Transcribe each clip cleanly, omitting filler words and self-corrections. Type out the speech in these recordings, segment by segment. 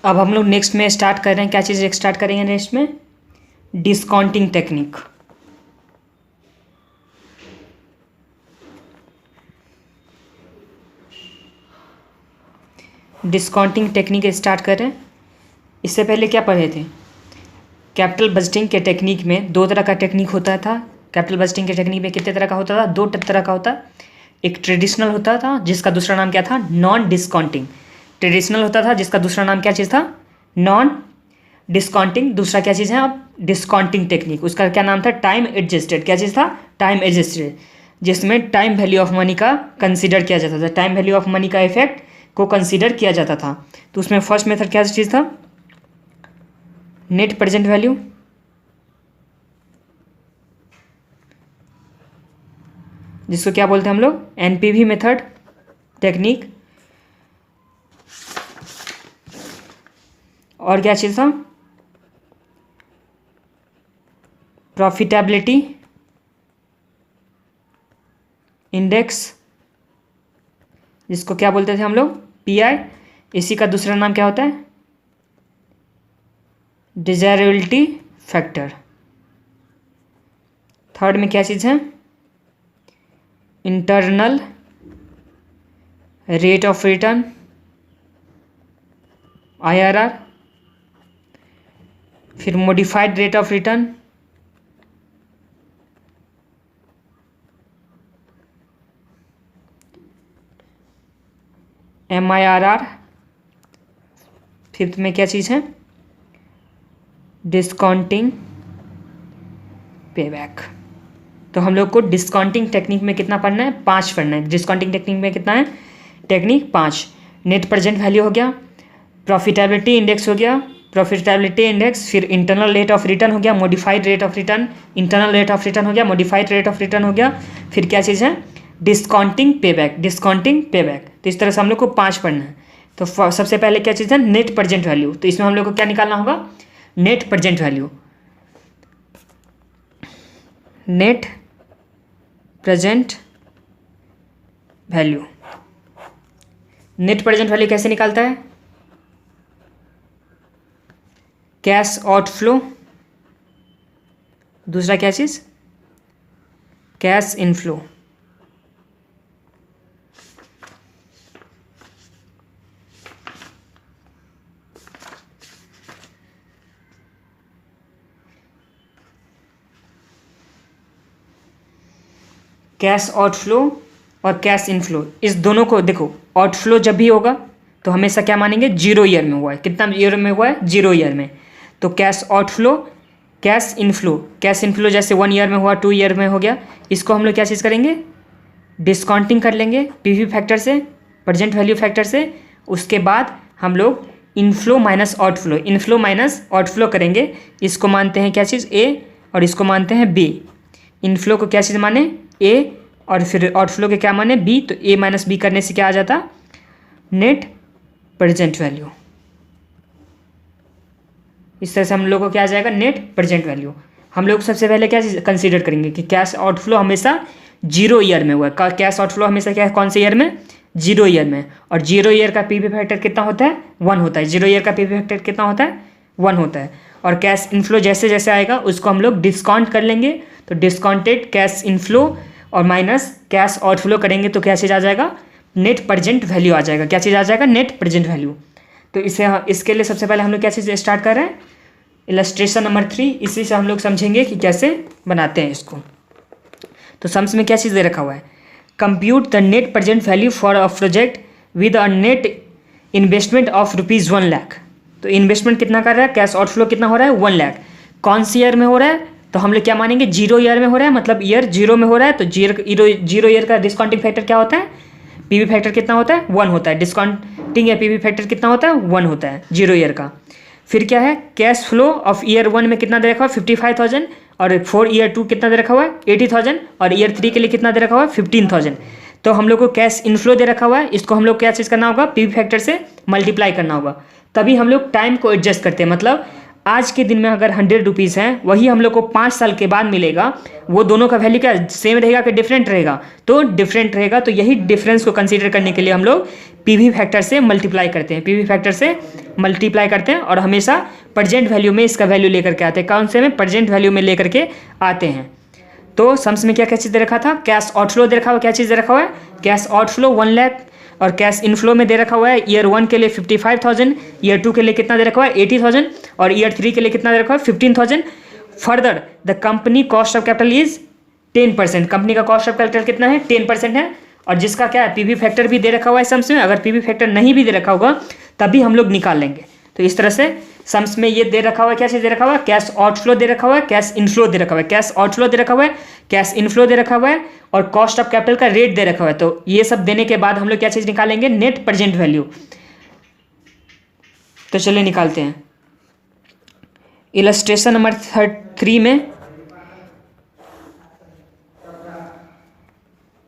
अब हम लोग नेक्स्ट में स्टार्ट कर रहे हैं, क्या चीज़ स्टार्ट करेंगे नेक्स्ट में? Discounting technique. Discounting technique start कर रहे हैं। इससे पहले क्या पढ़े थे? कैपिटल बजटिंग के टेक्निक में दो तरह का टेक्निक होता था। कैपिटल बजटिंग के टेक्निक में कितने तरह का होता था? दो तरह का होता। एक ट्रेडिशनल होता था जिसका दूसरा नाम क्या था? Non discounting. ट्रेडिशनल होता था जिसका दूसरा नाम क्या चीज़ था? Non discounting. दूसरा क्या चीज़ है अब? Discounting technique. उसका क्या नाम था? Time adjusted. क्या चीज़ था? टाइम एडजस्टेड, जिसमें टाइम वैल्यू ऑफ मनी का कंसीडर किया जाता था। टाइम वैल्यू ऑफ मनी का इफेक्ट को कंसीडर किया जाता था। तो उसमें फर्स्ट मेथड क्या चीज़ था? नेट प्रेजेंट वैल्यू, जिसको क्या बोलते हैं हम लोग? NPV method technique. और क्या चीज़ था? प्रॉफिटेबिलिटी इंडेक्स, जिसको क्या बोलते थे हम लोग? पीआई। इसी का दूसरा नाम क्या होता है? Desirability factor. थर्ड में क्या चीज़ है? Internal rate of return, IRR. फिर modified rate of return, MIRR. Fifth में क्या चीज़ है? Discounting payback. तो हम लोग को डिस्काउंटिंग टेक्निक में कितना पढ़ना है? 5 पढ़ना है। डिस्काउंटिंग टेक्निक में कितना है? टेक्निक 5। नेट प्रेजेंट वैल्यू हो गया, प्रॉफिटेबिलिटी इंडेक्स हो गया, प्रॉफिटेबिलिटी इंडेक्स, फिर इंटरनल रेट ऑफ रिटर्न हो गया, modified rate of return, internal rate of return हो गया, मॉडिफाइड रेट ऑफ रिटर्न हो गया, फिर क्या चीज़ है? Discounting payback. Discounting payback. तो इस तरह से हम लोग को 5 पढ़ना है। तो सबसे पहले क्या चीज़ है? Net present value. तो इसमें हम लोग को क्या निकालना होगा? Net present value. Net present value. Net present value कैसे निकालता है? Cash outflow. दूसरा क्या चीज़? Cash inflow. कैश आउटफ्लो और कैश इनफ्लो, इस दोनों को देखो। आउटफ्लो जब भी होगा तो हमेशा क्या मानेंगे? 0 ईयर में हुआ है। कितना ईयर में हुआ है? 0 ईयर में। तो cash outflow, cash inflow. Cash inflow जैसे 1 ईयर में हुआ, 2 ईयर में हो गया। इसको हम लोग क्या चीज़ करेंगे? डिस्काउंटिंग कर लेंगे पीवी फैक्टर से, प्रेजेंट वैल्यू फैक्टर से। उसके बाद हम लोग inflow minus outflow, inflow minus outflow करेंगे। इसको मानते हैं क्या चीज़? ए, और इसको मानते हैं बी। इनफ्लो को क्या चीज़ माने? ए, और फिर आउटफ्लो के क्या माने? बी। तो ए माइनस बी करने से क्या आ जाता? Net present value. इस तरह से हम लोग को क्या आ जाएगा? Net present value. हम लोग सबसे पहले क्या चीज़ कंसीडर करेंगे कि कैश आउटफ्लो हमेशा 0 ईयर में हुआ है। कैश आउटफ्लो हमेशा क्या है? कौन से ईयर में? 0 ईयर में। और 0 ईयर का पीवी फैक्टर कितना होता है? 1 होता है। 0 ईयर का पीवी फैक्टर कितना होता है? 1 होता है। और कैश इनफ्लो जैसे जैसे आएगा उसको हम लोग डिस्काउंट कर लेंगे। तो डिस्काउंटेड कैश इनफ्लो और माइनस कैश आउटफ्लो करेंगे तो क्या चीज़ आ जाएगा? नेट प्रेजेंट वैल्यू आ जाएगा। क्या चीज़ आ जाएगा? Net present value. तो इसके लिए सबसे पहले हम लोग क्या चीज़ स्टार्ट कर रहे हैं? Illustration number 3। इसी से हम लोग समझेंगे कि कैसे बनाते हैं इसको। तो सम्स में क्या चीज़ दे रखा हुआ है? Compute the net present value for a project with a net investment of ₹1 lakh. तो इन्वेस्टमेंट कितना कर रहा है? कैश आउटफ्लो कितना हो रहा है? 1 लाख। कौन सी ईयर में हो रहा है? तो हम लोग क्या मानेंगे? 0 ईयर में हो रहा है, मतलब ईयर 0 में हो रहा है। तो 0 ईयर का डिस्काउंटिंग फैक्टर क्या होता है? पीवी फैक्टर कितना होता है? 1 होता है। डिस्काउंटिंग या पीवी फैक्टर कितना होता है? 1 होता है 0 ईयर का। फिर क्या है? कैश फ्लो ऑफ ईयर 1 में कितना दे रखा हुआ है? 55,000। और फॉर ईयर 2 कितना दे रखा हुआ है? 80,000। और ईयर 3 के लिए कितना दे रखा हुआ है? 15,000। तो हम लोग को कैश इनफ्लो दे रखा हुआ है, इसको हम लोग क्या चीज़ करना होगा? पीवी फैक्टर से मल्टीप्लाई करना होगा। तभी हम लोग टाइम को एडजस्ट करते हैं। मतलब आज के दिन में अगर 100 रुपीज़ हैं, वही हम लोग को 5 साल के बाद मिलेगा, वो दोनों का वैल्यू क्या सेम रहेगा कि डिफरेंट रहेगा? तो डिफरेंट रहेगा। तो यही डिफरेंस को कंसीडर करने के लिए हम लोग पीवी फैक्टर से मल्टीप्लाई करते हैं, पीवी फैक्टर से मल्टीप्लाई करते हैं और हमेशा प्रेजेंट वैल्यू में इसका वैल्यू लेकर के आते हैं। कौन से में? प्रेजेंट वैल्यू में लेकर के आते हैं। तो सम्स में क्या क्या चीज़ दे रखा था? कैश आउटफ्लो दे रखा हुआ। क्या चीज़ दे रखा हुआ है? कैश आउटफ्लो 1 लाख, और कैश इनफ्लो में दे रखा हुआ है ईयर 1 के लिए 55,000, ईयर 2 के लिए कितना दे रखा हुआ है? 80,000, और ईयर 3 के लिए कितना दे रखा हुआ है? 15,000। Further the company cost of capital is 10%। Company का कॉस्ट ऑफ कैपिटल कितना है? 10% है। और जिसका क्या है? पीवी फैक्टर भी दे रखा हुआ है सम्स में। अगर पीवी फैक्टर नहीं भी दे रखा होगा तभी हम लोग निकाल लेंगे। तो इस तरह से सम्स में ये दे रखा हुआ है। क्या चीज़ दे रखा हुआ है? कैश आउटफ्लो दे रखा हुआ है, कैश इनफ्लो दे रखा हुआ है, कैश आउटफ्लो दे रखा हुआ है, कैश इनफ्लो दे रखा हुआ है, और कॉस्ट ऑफ कैपिटल का रेट दे रखा हुआ है। तो ये सब देने के बाद हम लोग क्या चीज़ निकालेंगे? Net present value. तो चलिए निकालते हैं। इलस्ट्रेशन नंबर 3 में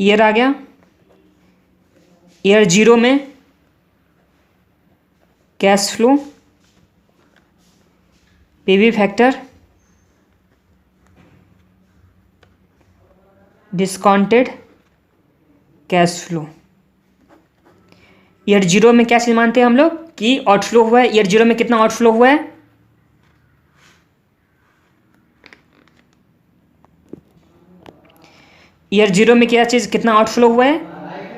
ईयर आ गया, ईयर 0 में cash flow, PV factor, discounted cash flow. Year 0 में क्या चीज़ मानते हैं हम लोग कि आउटफ्लो हुआ है। ईयर 0 में कितना आउटफ्लो हुआ है? ईयर 0 में क्या चीज़ कितना आउटफ्लो हुआ है?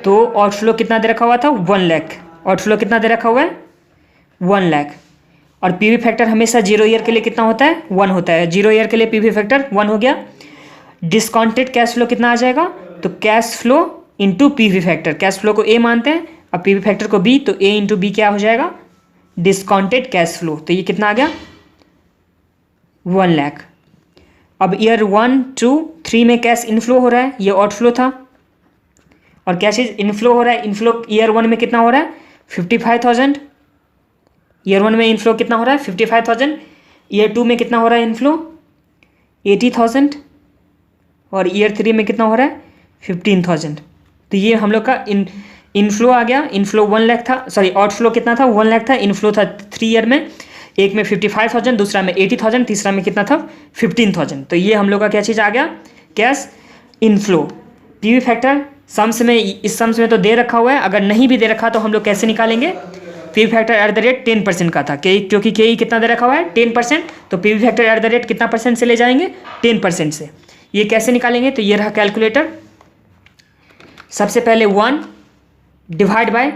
तो आउटफ्लो कितना दे रखा हुआ था? 1 लाख। आउटफ्लो कितना दे रखा हुआ है? 1 लाख। और पीवी फैक्टर हमेशा 0 ईयर के लिए कितना होता है? 1 होता है। 0 ईयर के लिए पीवी फैक्टर 1 हो गया। डिस्काउंटेड कैश फ्लो कितना आ जाएगा? तो cash flow into PV factor. Cash flow को ए मानते हैं और पीवी फैक्टर को बी, तो ए इंटू बी क्या हो जाएगा? Discounted cash flow. तो ये कितना आ गया? 1 लाख। अब ईयर 1, 2, 3 में कैश इनफ्लो हो रहा है, ये आउटफ्लो था। और क्या चीज़ इनफ्लो हो रहा है? इनफ्लो ईयर 1 में कितना हो रहा है? 55,000। ईयर 1 में इनफ्लो कितना हो रहा है? 55,000। ईयर 2 में कितना हो रहा है इनफ्लो? 80,000। और ईयर 3 में कितना हो रहा है? 15,000। तो ये हम लोग का इनफ्लो आ गया। इनफ्लो 1 लाख था, सॉरी आउटफ्लो कितना था? 1 लाख था। इनफ्लो था 3 ईयर में, एक में 55,000, दूसरा में 80,000, तीसरा में कितना था? 15,000। तो ये हम लोग का क्या चीज़ आ गया? Cash inflow. PV factor sums में, इस सम्स में तो दे रखा हुआ है, अगर नहीं भी दे रखा तो हम लोग कैसे निकालेंगे? PV factor at the rate 10% का था, क्योंकि के कितना दे रखा हुआ है? 10%। तो PV factor at the rate कितना परसेंट से ले जाएंगे? 10% से। ये कैसे निकालेंगे? तो ये रहा कैलकुलेटर। सबसे पहले 1 डिवाइड बाय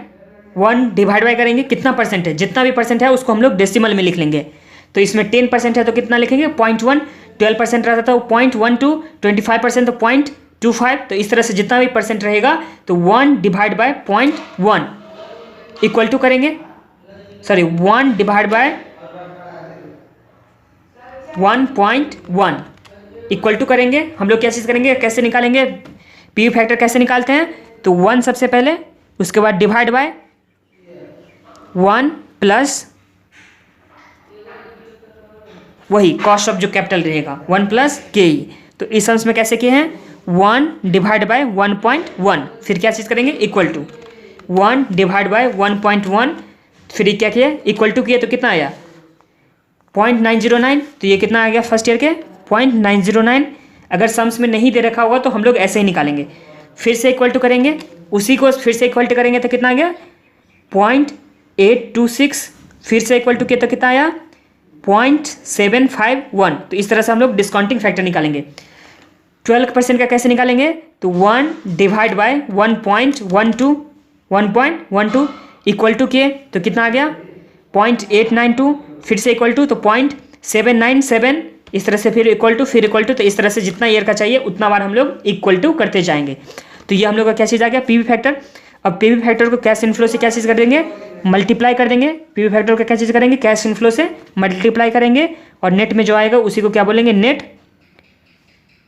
करेंगे, कितना परसेंट है? जितना भी परसेंट है उसको हम लोग डेसिमल में लिख लेंगे। तो इसमें 10% है तो कितना लिखेंगे? 0.1। 12% रहता था वो 0.12, 25% तो 0.25। तो इस तरह से जितना भी परसेंट रहेगा तो 1 डिवाइड बाय 0.1 इक्वल टू करेंगे, sorry 1 divide by 1.1 equal to करेंगे। हम लोग क्या चीज़ करेंगे? कैसे निकालेंगे पीवी फैक्टर? कैसे निकालते हैं? तो 1 सबसे पहले, उसके बाद डिवाइड बाय 1 प्लस वही कॉस्ट ऑफ जो कैपिटल रहेगा 1 प्लस के ई। तो इस सम्स में कैसे किए हैं? 1 डिवाइड बाय 1.1, फिर क्या चीज़ करेंगे? इक्वल टू 1 डिवाइड बाय 1.1, फिर क्या किया? इक्वल टू किया तो कितना आया? 0.909। तो ये कितना आ गया फर्स्ट ईयर के? 0.909। अगर सम्स में नहीं दे रखा होगा तो हम लोग ऐसे ही निकालेंगे। फिर से इक्वल टू करेंगे, उसी को फिर से इक्वल टू करेंगे तो कितना आ गया? 0.826। फिर से इक्वल टू किया तो कितना आया? 0.751। तो इस तरह से हम लोग डिस्काउंटिंग फैक्टर निकालेंगे। 12% का कैसे निकालेंगे? तो 1 डिवाइड बाय 1.12 इक्वल टू किए तो कितना आ गया? 0.892। फिर से इक्वल टू तो 0.797। इस तरह से फिर इक्वल टू, फिर इक्वल टू। तो इस तरह से जितना ईयर का चाहिए उतना बार हम लोग इक्वल टू करते जाएंगे। तो ये हम लोग का क्या चीज़ आ गया? PV factor. अब पीवी फैक्टर को कैश इनफ्लो से क्या चीज़ कर देंगे? मल्टीप्लाई कर देंगे। पीवी फैक्टर को क्या चीज़ करेंगे? कैश इनफ्लो से मल्टीप्लाई करेंगे, और नेट में जो आएगा उसी को क्या बोलेंगे? Net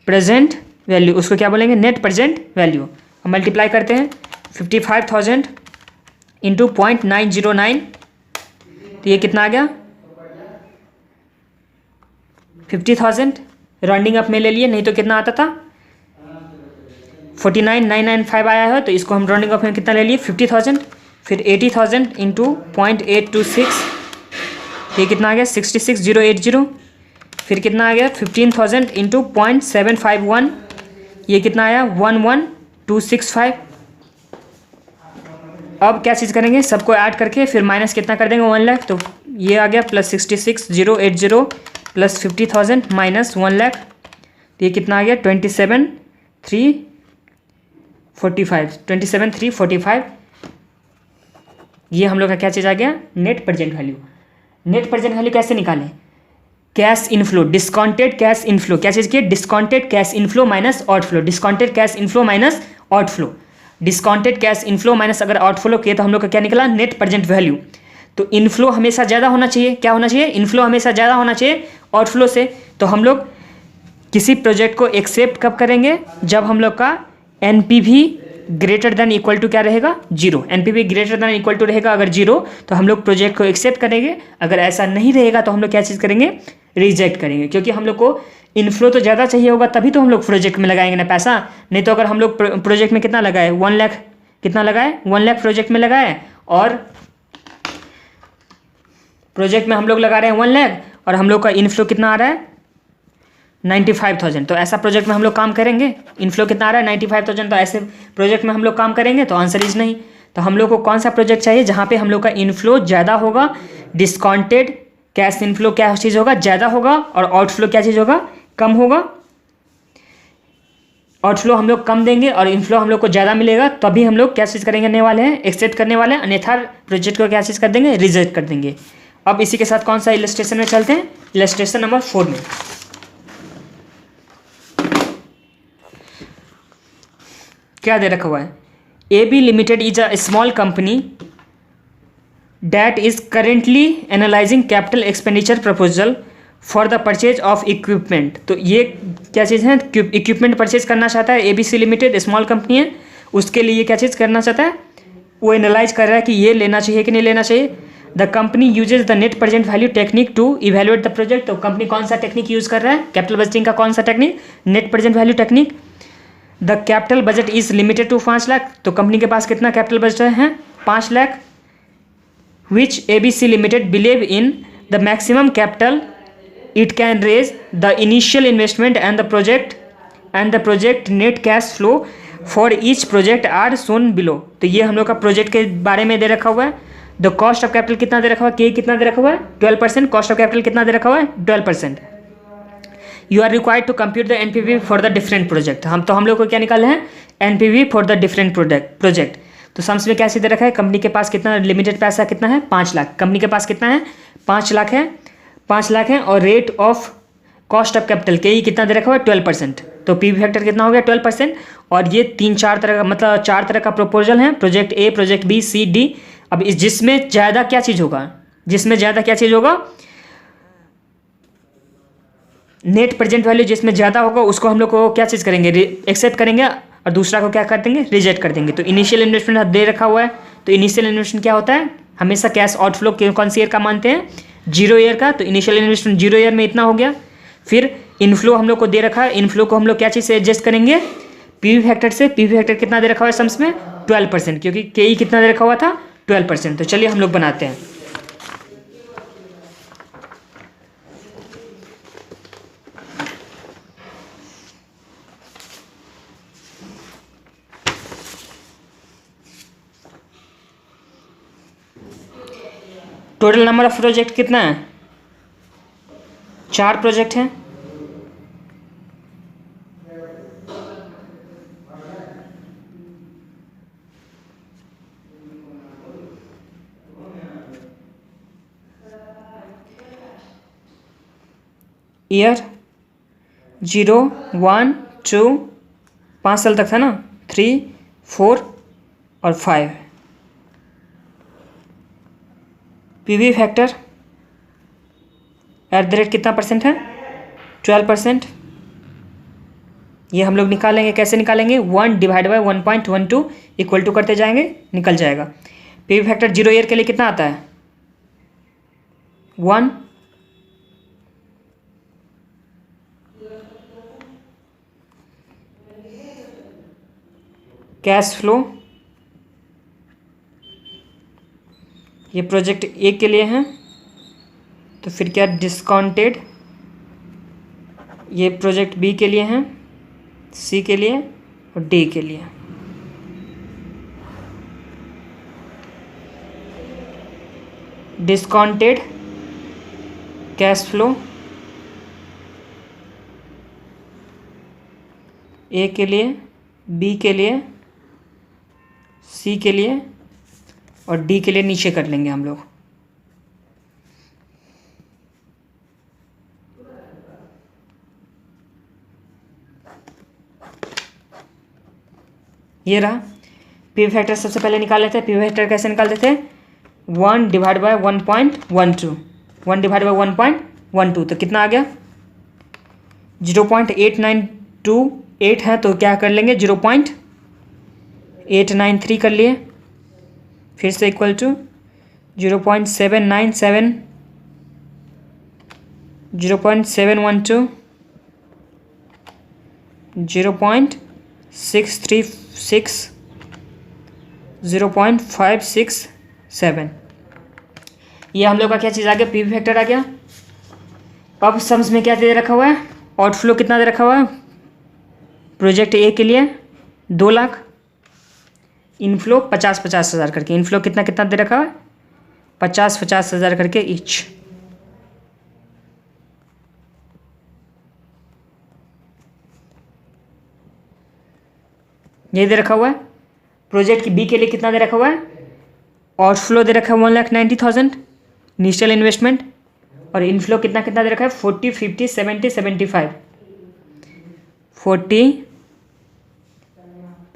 present value. उसको क्या बोलेंगे? Net present value. हम मल्टीप्लाई करते हैं 55,000 इंटू 0.909। तो ये कितना आ गया? 50,000। राउंडिंग अप में ले लिए, नहीं तो कितना आता था? 49,995 आया है, तो इसको हम राउंडिंग अप में कितना ले लिए? 50,000। फिर 80,000 इंटू 0.826 ये कितना आ गया 66,080। फिर कितना आ गया 15,000 इंटू 0.751, ये कितना आया 11,265। अब क्या चीज़ करेंगे, सबको ऐड करके फिर माइनस कितना कर देंगे 1 लाख, तो ये आ गया प्लस 66,080 प्लस 50,000 माइनस 1 लाख, तो ये कितना आ गया 27,345। ये हम लोग का क्या चीज़ आ गया, net present value. Net present value कैसे निकालें, cash inflow, discounted cash inflow, क्या चीज़ की, discounted cash inflow minus outflow, discounted cash inflow minus outflow, discounted cash inflow minus अगर आउटफ्लो किए तो हम लोग का क्या निकला, नेट प्रेजेंट वैल्यू। तो इनफ्लो हमेशा ज़्यादा होना चाहिए, क्या होना चाहिए, इनफ्लो हमेशा ज़्यादा होना चाहिए आउटफ्लो से। तो हम लोग किसी प्रोजेक्ट को एक्सेप्ट कब करेंगे, जब हम लोग का NPV greater than equal to क्या रहेगा, zero. NPV greater than equal to रहेगा अगर जीरो, तो हम लोग प्रोजेक्ट को एक्सेप्ट करेंगे। अगर ऐसा नहीं रहेगा तो हम लोग क्या चीज़ करेंगे, रिजेक्ट करेंगे, क्योंकि हम लोग को इनफ्लो तो ज़्यादा चाहिए होगा तभी तो हम लोग प्रोजेक्ट में लगाएंगे ना पैसा। नहीं तो अगर हम लोग प्रोजेक्ट में कितना लगाए 1 लाख, कितना लगाए 1 लाख प्रोजेक्ट में लगाए, और प्रोजेक्ट में हम लोग लगा रहे हैं 1 लाख और हम लोग का इनफ्लो कितना आ रहा है 95,000, तो ऐसा प्रोजेक्ट में हम लोग काम करेंगे। इनफ्लो कितना आ रहा है 95,000, तो ऐसे प्रोजेक्ट में हम लोग काम करेंगे, तो आंसर इज नहीं। तो हम लोग को कौन सा प्रोजेक्ट चाहिए जहाँ पे हम लोग का इनफ्लो ज़्यादा होगा, डिस्काउंटेड कैश इनफ्लो क्या चीज़ होगा, ज़्यादा होगा, और आउटफ्लो क्या चीज़ होगा, कम होगा। आउटफ्लो हम लोग कम देंगे और इनफ्लो हम लोग को ज़्यादा मिलेगा, तभी हम लोग क्या चीज़ करेंगे वाले हैं, एक्सेप्ट करने वाले हैं, अन्यथा प्रोजेक्ट को क्या चीज़ कर देंगे, रिजेक्ट कर देंगे। अब इसी के साथ कौन सा इलस्ट्रेशन में चलते हैं, इलस्ट्रेशन नंबर 4 में। क्या दे रखा हुआ है, AB limited is a small company that is currently analysing capital expenditure proposal for the purchase of equipment. तो ये क्या चीज़ है, इक्विपमेंट परचेज करना चाहता है, ABC लिमिटेड स्मॉल कंपनी है, उसके लिए ये क्या चीज़ करना चाहता है, वो एनालाइज कर रहा है कि ये लेना चाहिए कि नहीं लेना चाहिए। The company uses the net present value technique to evaluate the project. तो कंपनी कौन सा टेक्निक यूज़ कर रहा है, कैपिटल बजटिंग का कौन सा technique, net present value technique. The capital budget is limited to 5 lakh, तो कंपनी के पास कितना कैपिटल बजट है 5 lakh, which ABC limited believe in the maximum capital it can raise the initial investment and the project net cash flow for each project are shown below. तो ये हम लोग का प्रोजेक्ट के बारे में दे रखा हुआ है। द कॉस्ट ऑफ कैपिटल कितना दे रखा हुआ है, के कितना दे रखा हुआ है 12%, कॉस्ट ऑफ कैपिटल कितना दे रखा हुआ है 12%। You are required to compute the NPV for the different project. हम लोग को क्या निकालना है, NPV for the different project. तो सम्स में क्या दे रखा है, कंपनी के पास कितना लिमिटेड पैसा कितना है 5 लाख, कंपनी के पास कितना है 5 लाख है, 5 लाख है, और rate of cost of capital के कितना दे रखा हुआ है 12%। तो पीवी फैक्टर कितना हो गया 12%। और ये 3-4 तरह का मतलब 4 तरह का प्रपोजल है, project A, project B, C, D. अब इस जिसमें ज़्यादा क्या चीज़ होगा, जिसमें ज़्यादा क्या चीज़ होगा, नेट प्रेजेंट वैल्यू जिसमें ज़्यादा होगा उसको हम लोग को क्या चीज़ करेंगे, एक्सेप्ट करेंगे, और दूसरा को क्या कर देंगे, रिजेक्ट कर देंगे। तो इनिशियल इन्वेस्टमेंट दे रखा हुआ है, तो इनिशियल इन्वेस्टमेंट क्या होता है, हमेशा कैश आउटफ्लो कौन सी ईयर का मानते हैं, 0 ईयर का। तो इनिशियल इन्वेस्टमेंट 0 ईयर में इतना हो गया। फिर इनफ्लो हम लोग को दे रखा है, इनफ्लो को हम लोग क्या चीज़ से एडजस्ट करेंगे, पीवी फैक्टर से। पीवी फैक्टर कितना दे रखा हुआ है सम्स में 12%, क्योंकि के कितना दे रखा हुआ था 12%। तो चलिए हम लोग बनाते हैं। टोटल नंबर ऑफ प्रोजेक्ट कितना है, 4 प्रोजेक्ट हैं। ईयर 0, 1, 2, 5 साल तक था ना, 3, 4 और 5। पीवी फैक्टर @ कितना परसेंट है 12%। ये हम लोग निकालेंगे, कैसे निकालेंगे, 1 डिवाइड बाई 1.12 इक्वल टू करते जाएंगे, निकल जाएगा। पीवी फैक्टर 0 ईयर के लिए कितना आता है 1। कैश फ्लो ये प्रोजेक्ट ए के लिए है, तो फिर क्या डिस्काउंटेड, ये प्रोजेक्ट बी के लिए हैं, सी के लिए और डी के लिए। डिस्काउंटेड कैश फ्लो ए के लिए, बी के लिए, सी के लिए और डी के लिए नीचे कर लेंगे हम लोग। ये रहा पी फैक्टर। सबसे पहले निकाल लेते हैं। पी फैक्टर कैसे निकालते थे? 1 डिवाइड बाय 1.12, 1 डिवाइड बाय 1.12, तो कितना आ गया? 0.8928 है, तो क्या कर लेंगे? 0.893 कर लिए, फिर से इक्वल टू 0.797, 0.712, 0.636, 0.567। ये हम लोग का क्या चीज़ आ गया? पी फैक्टर आ गया। अब सम्स में क्या दे रखा हुआ है? आउटफ्लो कितना दे रखा हुआ है? प्रोजेक्ट ए के लिए 2 लाख, इनफ्लो 50-50 हज़ार करके। इनफ्लो कितना कितना दे रखा है? 50-50 हज़ार करके ईच। ये दे रखा हुआ है। प्रोजेक्ट की बी के लिए कितना दे रखा हुआ है? आउटफ्लो दे रखा है 1,90,000 इनिशियल इन्वेस्टमेंट, और इनफ्लो कितना कितना दे रखा है? 40, 50, 70, 75, 40,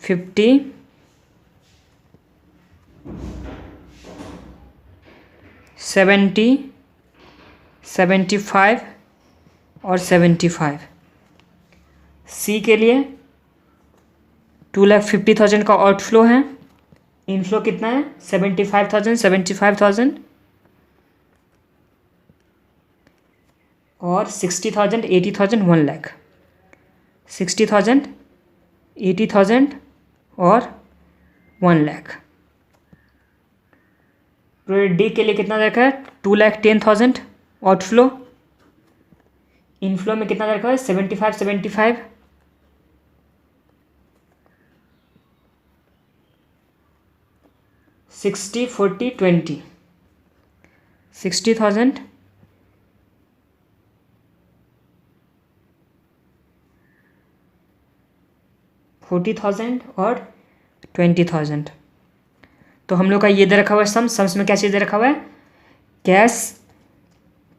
50, 70, 75 और 75। सी के लिए 2,50,000 का आउटफ्लो है, इनफ्लो कितना है? 75,000, 75,000 और 60,000, 80,000, 1 लाख। 60,000, 80,000 और 1 लाख। प्रोजेक्ट डी के लिए कितना रखा है? 2,10,000 आउटफ्लो, इनफ्लो में कितना रखा है? 75, 75, 60, 40, 20, 60,000, 40,000 और 20,000। तो हम लोग का ये दे रखा हुआ है सम्स में क्या चीज़ दे रखा हुआ है?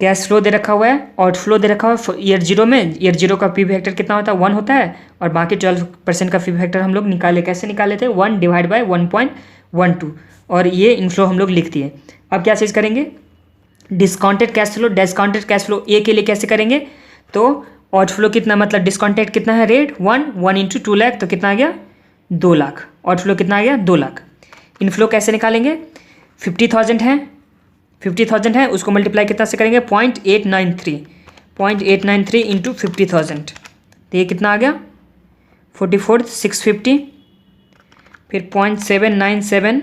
कैश फ्लो दे रखा हुआ है, आउटफ्लो दे रखा हुआ है। ईयर जीरो में, ईयर जीरो का पी फैक्टर कितना होता है? 1 होता है, और बाकी 12% का पी फैक्टर हम लोग निकाले। कैसे निकाले थे? 1 डिवाइड बाय 1.12, और ये इनफ्लो हम लोग लिख दिए। अब क्या चीज़ करेंगे? Discounted cash flow, discounted cash flow A के लिए कैसे करेंगे? तो आउटफ्लो कितना, मतलब डिस्काउंटेड कितना है रेट? 1 इंटू 2 लाख, तो कितना आ गया? 2 लाख। आउटफ्लो कितना आ गया? 2 लाख। इनफ्लो कैसे निकालेंगे? 50,000 है, 50,000 है, उसको मल्टीप्लाई कितना से करेंगे? 0.893, 0.893 इंटू 50,000, तो ये कितना आ गया? 44,650, फिर 0.797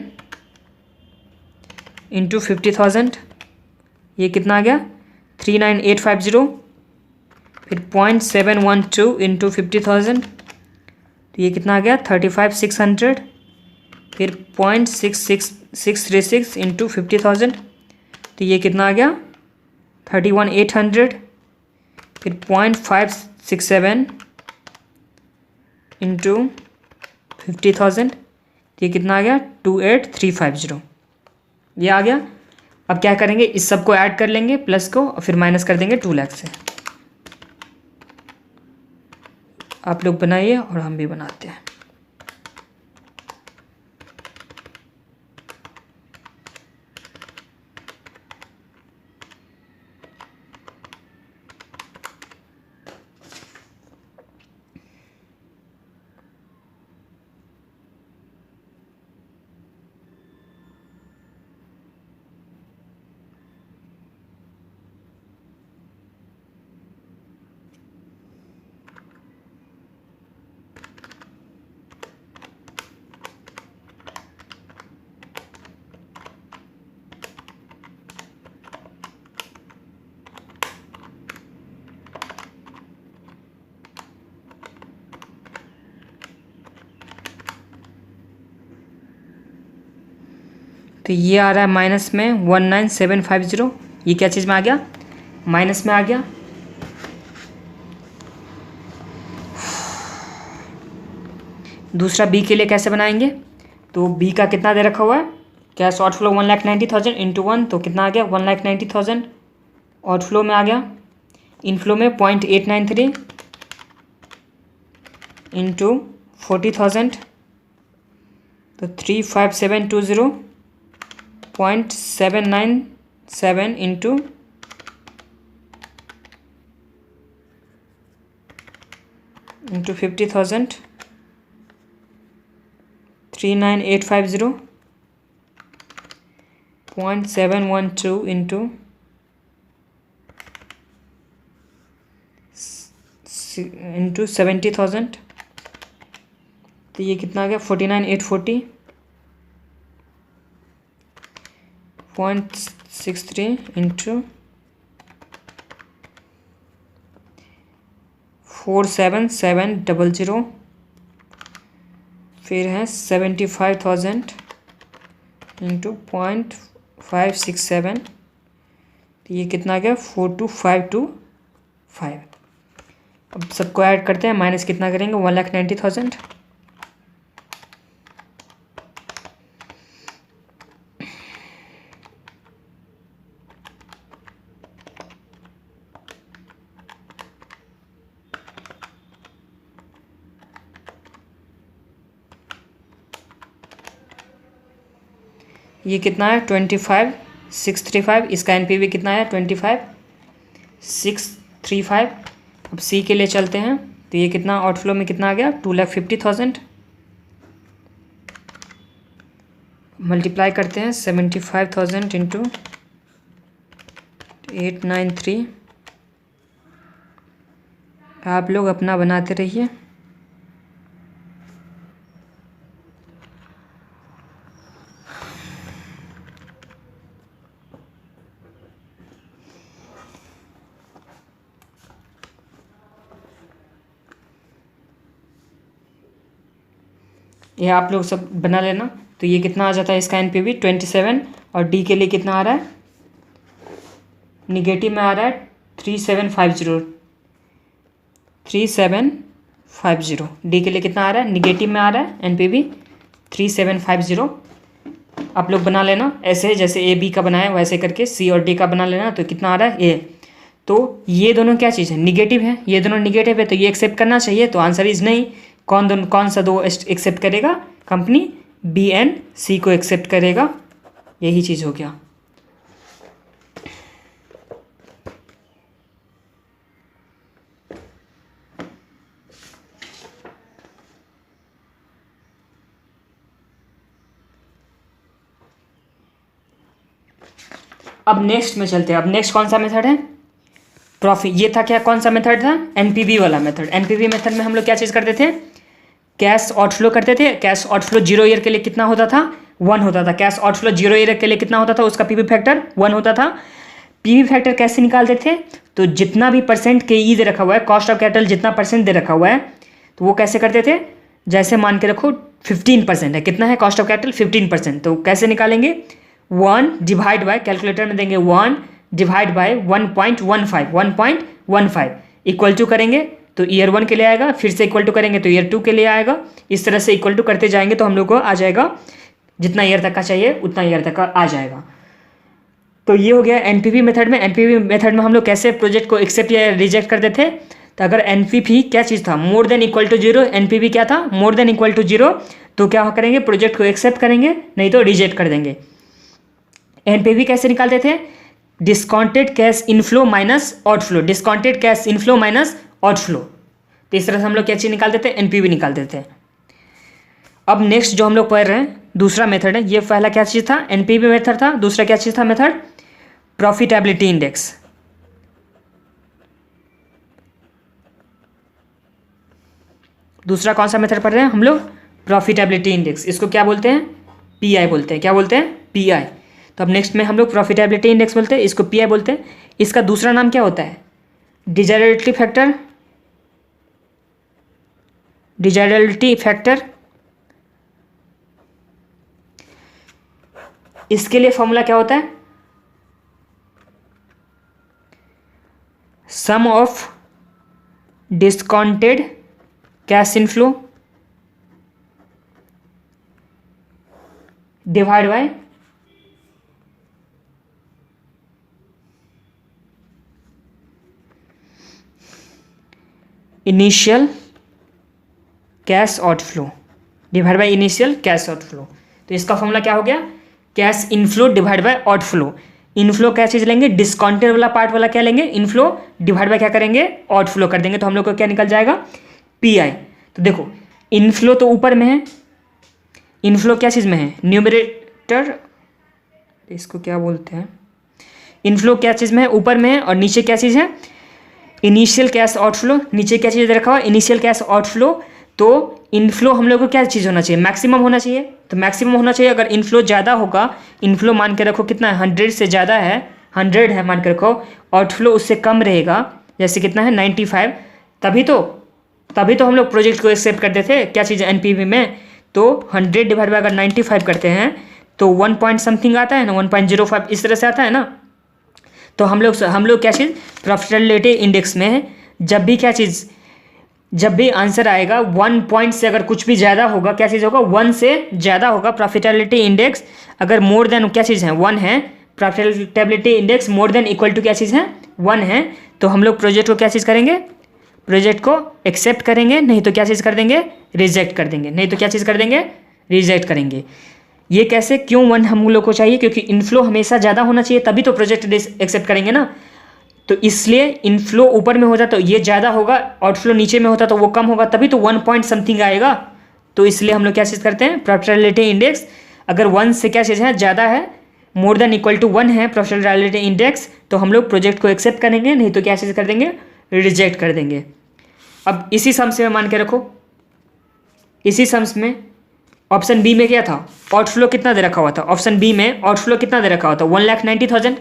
इंटू 50,000, ये कितना आ गया? 39,850, फिर 0.712 इंटू 50,000, तो ये कितना आ गया? 35,600, फिर 0.636 इंटू 50,000, तो ये कितना आ गया? 31,800, फिर 0.567 इंटू 50,000, तो ये कितना आ गया? 28,350, ये आ गया। अब क्या करेंगे? इस सब को ऐड कर लेंगे प्लस को, और फिर माइनस कर देंगे 2 लाख से। आप लोग बनाइए और हम भी बनाते हैं। तो ये आ रहा है माइनस में 19750। ये क्या चीज़ में आ गया, माइनस में आ गया। दूसरा बी के लिए कैसे बनाएंगे, तो बी का कितना दे रखा हुआ है, कैश आउटफ्लो 1,90,000 इंटू 1, तो कितना आ गया 1,90,000 आउटफ्लो में आ गया। इनफ्लो में 0.893 इंटू 40,000, तो 35720 0.797 इंटू 50,000, 39850 0.712 इंटू 70,000, तो ये कितना आ गया 49,840 0.63 इंटू 47,700, फिर है 75,000 इंटू 0.567, तो ये कितना आ गया 42,525। अब सबको ऐड करते हैं, माइनस कितना करेंगे 1,90,000, ये कितना है 25,635। इसका एनपीवी कितना है 25,635। अब सी के लिए चलते हैं, तो ये कितना आउटफ्लो में कितना आ गया 2,50,000। मल्टीप्लाई करते हैं 75,000 इंटू 893। आप लोग अपना बनाते रहिए। ये आप लोग सब बना लेना। तो ये कितना आ जाता है इसका एनपीवी 27, और डी के लिए कितना आ रहा है, निगेटिव में आ रहा है 3750। डी के लिए कितना आ रहा है, निगेटिव में आ रहा है एनपीवी 3750। आप लोग बना लेना ऐसे, जैसे ए बी का बनाया वैसे करके सी और डी का बना लेना। तो कितना आ रहा है ए, तो ये दोनों क्या चीज़ है, निगेटिव है, ये दोनों निगेटिव है, तो ये एक्सेप्ट करना चाहिए। तो आंसर इज नहीं। कौन सा दो एक्सेप्ट करेगा, कंपनी बी एंड सी को एक्सेप्ट करेगा। यही चीज़ हो गया। अब नेक्स्ट में चलते हैं। अब नेक्स्ट कौन सा मेथड है, प्रॉफिट। ये था क्या, कौन सा मेथड था, एनपीवी वाला मेथड। एनपीवी मेथड में हम लोग क्या चीज़ करते थे, कैश आउटफ्लो करते थे। कैश आउटफ्लो 0 ईयर के लिए कितना होता था, 1 होता था। कैश आउटफ्लो 0 ईयर के लिए कितना होता था, उसका पीवी फैक्टर 1 होता था। पीवी फैक्टर कैसे निकालते थे, तो जितना भी परसेंट के ई दे रखा हुआ है, कॉस्ट ऑफ कैपिटल जितना परसेंट दे रखा हुआ है, तो वो कैसे करते थे, जैसे मान के रखो 15% है, कितना है कॉस्ट ऑफ कैपिटल 15%, तो कैसे निकालेंगे 1 डिवाइड बाय, कैलकुलेटर में देंगे 1 डिवाइड बाय 1.15 इक्वल टू करेंगे तो ईयर 1 के लिए आएगा, फिर से इक्वल टू करेंगे तो ईयर 2 के लिए आएगा। इस तरह से इक्वल टू करते जाएंगे तो हम लोग को आ जाएगा, जितना ईयर तक का चाहिए उतना ईयर तक का आ जाएगा। तो ये हो गया एनपीवी मेथड में। एनपीवी मेथड में हम लोग कैसे प्रोजेक्ट को एक्सेप्ट या रिजेक्ट करते थे, तो अगर एनपीवी क्या चीज़ था, more than equal to 0, NPV क्या था, मोर देन इक्वल टू 0, तो क्या करेंगे, प्रोजेक्ट को एक्सेप्ट करेंगे, नहीं तो रिजेक्ट कर देंगे। एनपीवी कैसे निकालते थे, discounted cash inflow minus outflow, discounted cash inflow minus outflow. तो इस तरह से हम लोग क्या चीज़ निकालते थे, एनपीवी निकालते थे। अब नेक्स्ट जो हम लोग पढ़ रहे हैं दूसरा मेथड है। ये पहला क्या चीज़ था, एनपीवी मेथड था। दूसरा क्या चीज़ था मेथड, प्रॉफिटेबिलिटी इंडेक्स। दूसरा कौन सा मेथड पढ़ रहे हैं हम लोग, प्रॉफिटेबिलिटी इंडेक्स। इसको क्या बोलते हैं, पीआई बोलते हैं। क्या बोलते हैं, पीआई। तो अब नेक्स्ट में हम लोग प्रॉफिटेबिलिटी इंडेक्स बोलते हैं, इसको पीआई बोलते हैं। इसका दूसरा नाम क्या होता है, डिजायरेबिलिटी फैक्टर, डिजायरेबिलिटी फैक्टर। इसके लिए फॉर्मूला क्या होता है, sum of discounted cash inflow divide by initial cash outflow divide by initial cash outflow. तो इसका फॉर्मूला क्या हो गया, cash inflow divide by outflow. Inflow क्या चीज़ लेंगे, डिस्काउंटेड वाला पार्ट वाला क्या लेंगे, इनफ्लो डिवाइड बाय क्या करेंगे, आउटफ्लो कर देंगे, तो हम लोग को क्या निकल जाएगा, पी आई। तो देखो इनफ्लो तो ऊपर में है, इनफ्लो क्या चीज़ में है, न्यूमरेटर, इसको क्या बोलते हैं, इनफ्लो क्या चीज़ में है, ऊपर में है, और नीचे क्या चीज़ है, इनिशियल कैश आउटफ्लो। नीचे क्या चीज़ रखा हुआ, इनिशियल कैश आउटफ्लो। तो इनफ्लो हम लोग को क्या चीज़ होना चाहिए, मैक्सिमम होना चाहिए, तो मैक्सिमम होना चाहिए। अगर इनफ्लो ज़्यादा होगा, इनफ्लो मान के रखो कितना है, 100 से ज़्यादा है, 100 है मान के रखो, आउटफ्लो उससे कम रहेगा, जैसे कितना है 95, तभी तो हम लोग प्रोजेक्ट को एक्सेप्ट करते थे, क्या चीज़ है एनपीवी में। तो 100 डिवाइड बाय अगर 95 करते हैं तो 1 पॉइंट समथिंग आता है ना, 1.05 इस तरह से आता है ना। तो हम लोग क्या चीज़ प्रॉफिटेबिलिटी इंडेक्स में है, जब भी आंसर आएगा 1 पॉइंट से अगर कुछ भी ज़्यादा होगा, क्या चीज़ होगा, 1 से ज़्यादा होगा प्रॉफिटेबिलिटी इंडेक्स। अगर मोर देन क्या चीज़ है, 1 है, profitability index more than equal to क्या चीज़ है, 1 है, तो हम लोग प्रोजेक्ट को क्या चीज़ करेंगे, प्रोजेक्ट को एक्सेप्ट करेंगे, नहीं तो क्या चीज़ कर देंगे, रिजेक्ट कर देंगे, नहीं तो क्या चीज़ कर देंगे, रिजेक्ट करेंगे। ये कैसे, क्यों 1 हम लोग को चाहिए, क्योंकि इनफ्लो हमेशा ज़्यादा होना चाहिए, तभी तो प्रोजेक्ट एक्सेप्ट करेंगे ना। तो इसलिए इनफ्लो ऊपर में होता तो ये ज़्यादा होगा, आउटफ्लो नीचे में होता तो वो कम होगा, तभी तो 1 पॉइंट समथिंग आएगा। तो इसलिए हम लोग क्या चीज़ करते हैं, प्रॉफिटेबिलिटी इंडेक्स अगर 1 से क्या चीज़ है, ज़्यादा है, मोर देन इक्वल टू 1 है प्रॉफिटेबिलिटी इंडेक्स, तो हम लोग प्रोजेक्ट को एक्सेप्ट करेंगे, नहीं तो क्या चीज़ कर देंगे, रिजेक्ट कर देंगे। अब इसी सम्स में मान के रखो, इसी सम्स में ऑप्शन बी में क्या था, आउटफ्लो कितना दे रखा हुआ था, ऑप्शन बी में आउटफ्लो कितना दे रखा हुआ था, 1,90,000।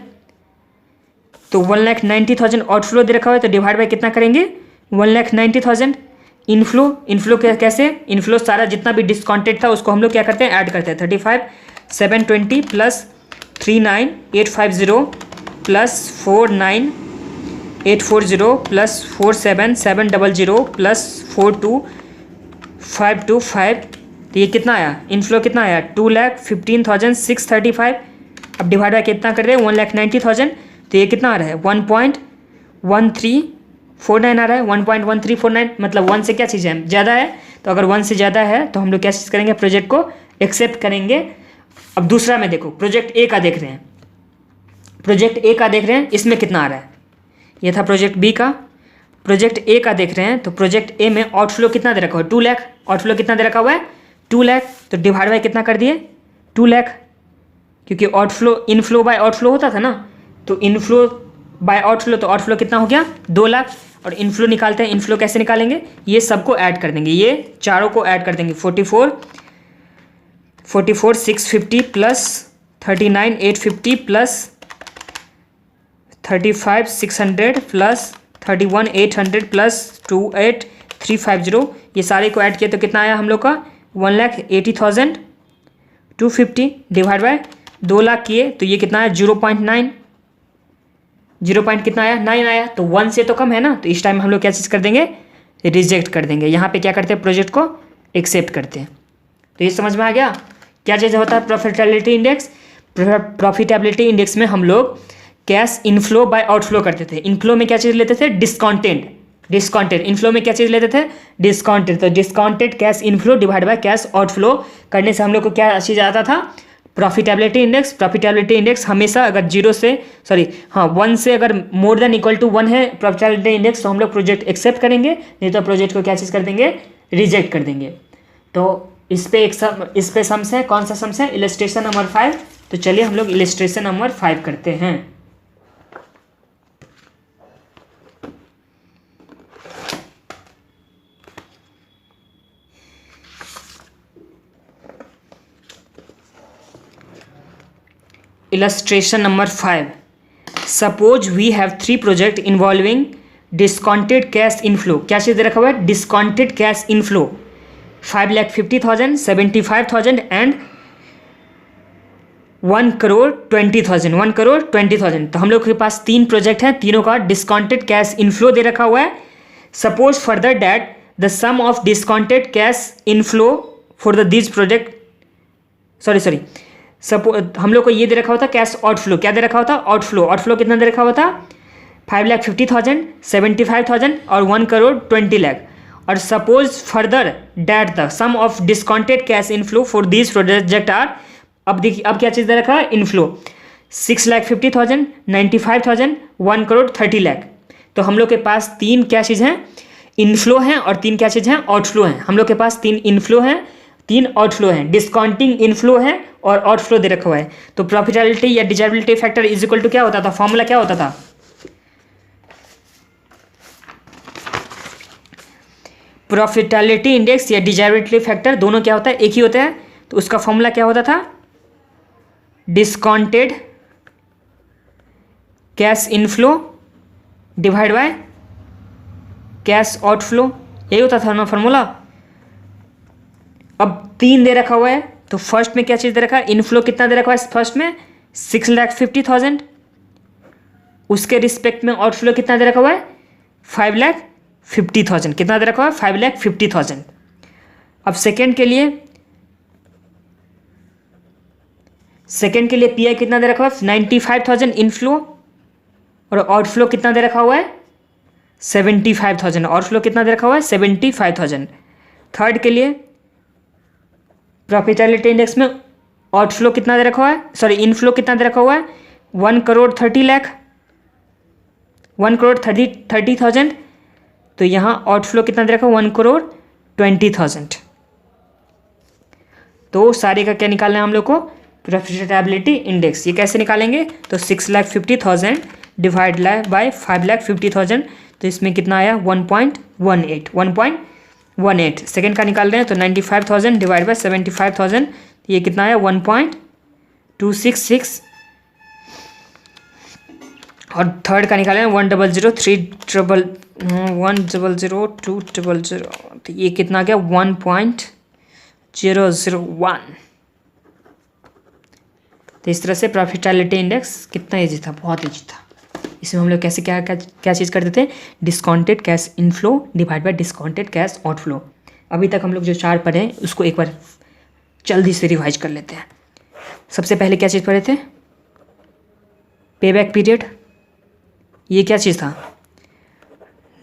तो 1,90,000 आउटफ्लो दे रखा हुआ है, तो डिवाइड बाय कितना करेंगे, 1,90,000। इनफ्लो कैसे, इनफ्लो सारा जितना भी डिस्काउंटेड था उसको हम लोग क्या करते हैं, ऐड करते हैं, 35,720 प्लस 39,850 प्लस 49,840 प्लस 47,700 प्लस 42,525। तो ये कितना आया, इनफ्लो कितना आया, 2,15,635। अब डिवाइड बाय कितना कर रहे हैं, 1,90,000, तो ये कितना आ रहा है, 1.1349 आ रहा है, 1.1349, मतलब 1 से क्या चीज़ है, ज़्यादा है। तो अगर 1 से ज़्यादा है तो हम लोग क्या चीज़ करेंगे, प्रोजेक्ट को एक्सेप्ट करेंगे। अब दूसरा में देखो, प्रोजेक्ट ए का देख रहे हैं, प्रोजेक्ट ए का देख रहे हैं, इसमें कितना आ रहा है, ये था प्रोजेक्ट बी का, प्रोजेक्ट ए का देख रहे हैं। तो प्रोजेक्ट ए में आउटफ्लो कितना दे रखा हुआ है, 2 लाख, आउटफ्लो कितना दे रखा हुआ है, 2 लाख। तो डिवाइड बाय कितना कर दिए, 2 लाख, क्योंकि आउटफ्लो इनफ्लो बाय आउटफ्लो होता था ना, तो इनफ्लो बाय आउटफ्लो, तो आउटफ्लो कितना हो गया, 2 लाख। और इनफ्लो निकालते हैं, इनफ्लो कैसे निकालेंगे, ये सबको ऐड कर देंगे, ये चारों को ऐड कर देंगे, 44,650 प्लस 39,850 प्लस 35,600 प्लस 31,800 प्लस 28,350, ये सारे को ऐड किए तो कितना आया हम लोग का, 1,80,250 डिवाइड बाय 2 लाख किए तो ये कितना है, 0.9, 0 पॉइंट कितना आया, 9 आया। तो 1 से तो कम है ना, तो इस टाइम हम लोग क्या चीज़ कर देंगे, रिजेक्ट कर देंगे। यहाँ पे क्या करते हैं, प्रोजेक्ट को एक्सेप्ट करते हैं। तो ये समझ में आ गया क्या चीज़ होता है प्रॉफिटेबिलिटी इंडेक्स। प्रॉफिटेबिलिटी इंडेक्स में हम लोग कैश इनफ्लो बाय आउटफ्लो करते थे। इनफ्लो में क्या चीज़ लेते थे, डिस्काउंटेड, इनफ्लो में क्या चीज़ लेते थे, डिस्काउंटेड। तो discounted cash inflow divide by cash outflow करने से हम लोग को क्या चीज़ आता था, प्रॉफिटेबिलिटी इंडेक्स। प्रॉफिटेबिलिटी इंडेक्स हमेशा अगर 1 से अगर मोर देन इक्वल टू 1 है प्रॉफिटेबिलिटी इंडेक्स, तो हम लोग प्रोजेक्ट एक्सेप्ट करेंगे, नहीं तो प्रोजेक्ट को क्या चीज़ कर देंगे, रिजेक्ट कर देंगे। तो इस पे सम्स है, कौन सा सम्स है, इलस्ट्रेशन नंबर 5। तो चलिए हम लोग इलस्ट्रेशन नंबर 5 करते हैं। Illustration number 5. Suppose we have 3 project involving discounted cash inflow. क्या चीज़ दे रखा हुआ है, discounted cash inflow 5,50,000, 75,000 and 1,20,000, 1,20,000। तो हम लोग के पास 3 प्रोजेक्ट हैं, तीनों का डिस्काउंटेड कैश इनफ्लो दे रखा हुआ है। Suppose further that the sum of discounted cash inflow for the this project, sorry suppose हम लोग को ये दे रखा होता कैश आउटफ्लो, क्या दे रखा होता आउटफ्लो कितना दे रखा हुआ था 5,50,000, 75,000 और 1,20,00,000। और suppose further that the sum of discounted cash inflow for this project are, अब देखिए अब क्या चीज़ दे रखा है इनफ्लो 6,50,000, 95,000, 1,30,00,000। तो हम लोग के पास 3 क्या चीज़ हैं इनफ्लो हैं और 3 क्या चीज़ हैं आउटफ्लो हैं। हम लोग के पास 3 इनफ्लो हैं, 3 आउटफ्लो हैं, डिस्काउंटिंग इनफ्लो है और आउटफ्लो दे रखा हुआ है। तो प्रॉफिटेबिलिटी या desirability factor is equal to क्या होता था, फॉर्मूला क्या होता था, प्रॉफिटेबिलिटी इंडेक्स या डिजायरेबिलिटी फैक्टर दोनों क्या होता है एक ही होता है। तो उसका फॉर्मूला क्या होता था discounted cash inflow divide by cash outflow, यही होता था ना फॉर्मूला। अब 3 दे रखा हुआ है तो फर्स्ट में क्या चीज़ दे रखा है इनफ्लो कितना दे रखा है फर्स्ट में 6,50,000, उसके रिस्पेक्ट में आउटफ्लो कितना दे रखा हुआ है 5,50,000, कितना दे रखा हुआ है 5,50,000। अब सेकेंड के लिए पी आई कितना दे रखा हुआ है 95,000 इनफ्लो और आउटफ्लो कितना दे रखा हुआ है 75,000, आउटफ्लो कितना दे रखा हुआ है 75,000। थर्ड के लिए प्रॉफिटेबिलिटी इंडेक्स में आउटफ्लो कितना दे रखा हुआ है इनफ्लो कितना दे रखा हुआ है 1,30,00,000, तो यहाँ आउटफ्लो कितना दे रखा है 1,20,000। तो सारे का क्या निकालना है हम लोग को प्रॉफिटेबिलिटी इंडेक्स। ये कैसे निकालेंगे तो 6,50,000 डिवाइड बाय 5,50,000, तो इसमें कितना आया 1.18। सेकेंड का निकाल रहे हैं तो 95,000 डिवाइड बाय 75,000, ये कितना आया 1.266। और थर्ड का निकाल रहे हैं 1,00,3,1,00,2,00, तो ये कितना आ गया 1.001। तो इस तरह से प्रॉफिटेबिलिटी इंडेक्स कितना ईजी था, बहुत ईजी था। इसमें हम लोग कैसे क्या चीज़ करते थे discounted cash inflow divide bye discounted cash outflow. अभी तक हम लोग जो 4 पढ़े हैं उसको एक बार जल्दी से रिवाइज कर लेते हैं। सबसे पहले क्या चीज़ पढ़े थे पे बैक पीरियड, ये क्या चीज़ था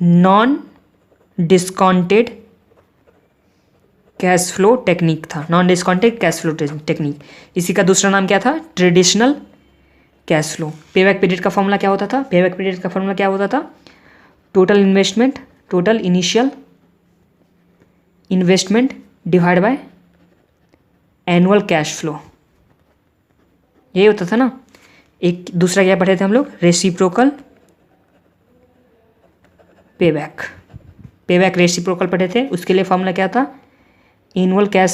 non discounted cash flow technique था, non discounted cash flow technique. इसी का दूसरा नाम क्या था traditional cash flow. Payback period का फॉर्मूला क्या होता था total initial investment divide by annual cash flow, यही होता था ना। एक दूसरा क्या पढ़े थे हम लोग रेसिप्रोकल पे बैक रेसिप्रोकल पढ़े थे। उसके लिए फॉर्मूला क्या था annual cash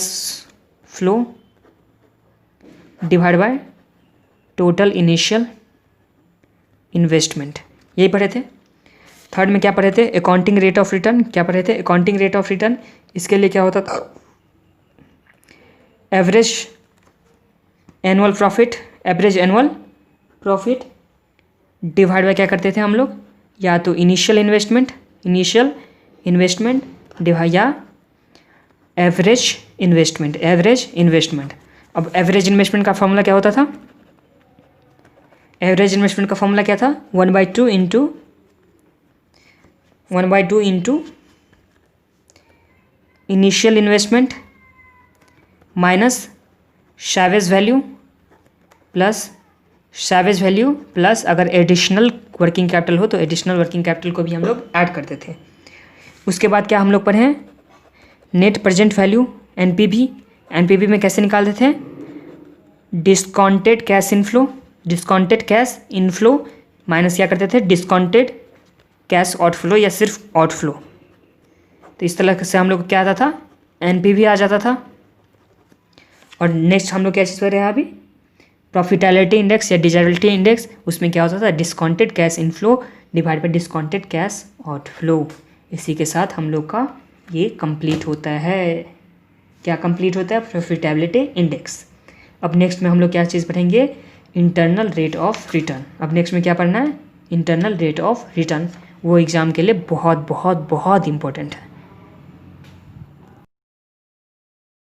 flow divide by total initial investment, यही पढ़े थे। थर्ड में क्या पढ़े थे अकाउंटिंग रेट ऑफ रिटर्न, इसके लिए क्या होता था average annual profit divide by क्या करते थे हम लोग या तो इनिशियल इन्वेस्टमेंट डिवाइड या एवरेज इन्वेस्टमेंट। अब एवरेज इन्वेस्टमेंट का फॉर्मूला क्या होता था 1/2 into initial investment minus savage value plus अगर एडिशनल वर्किंग कैपिटल हो तो एडिशनल वर्किंग कैपिटल को भी हम लोग ऐड करते थे। उसके बाद क्या हम लोग पढ़े हैं नेट प्रेजेंट वैल्यू एनपीवी में कैसे निकालते थे डिस्काउंटेड कैश इनफ्लो माइनस क्या करते थे डिस्काउंटेड कैश आउटफ्लो या सिर्फ आउटफ्लो। तो इस तरह से हम लोग क्या आता था एनपीवी आ जाता था। और नेक्स्ट हम लोग क्या चीज़ कर रहे हैं अभी प्रॉफिटेबिलिटी इंडेक्स या डिजायरेबिलिटी इंडेक्स, उसमें क्या होता था discounted cash inflow divide bye discounted cash outflow. इसी के साथ हम लोग का ये कंप्लीट होता है। क्या कंप्लीट होता है प्रॉफिटेबिलिटी इंडेक्स। अब नेक्स्ट में हम लोग क्या चीज़ पढ़ेंगे, इंटरनल रेट ऑफ रिटर्न। अब नेक्स्ट में क्या पढ़ना है, इंटरनल रेट ऑफ रिटर्न। वो एग्ज़ाम के लिए बहुत बहुत बहुत इंपॉर्टेंट है।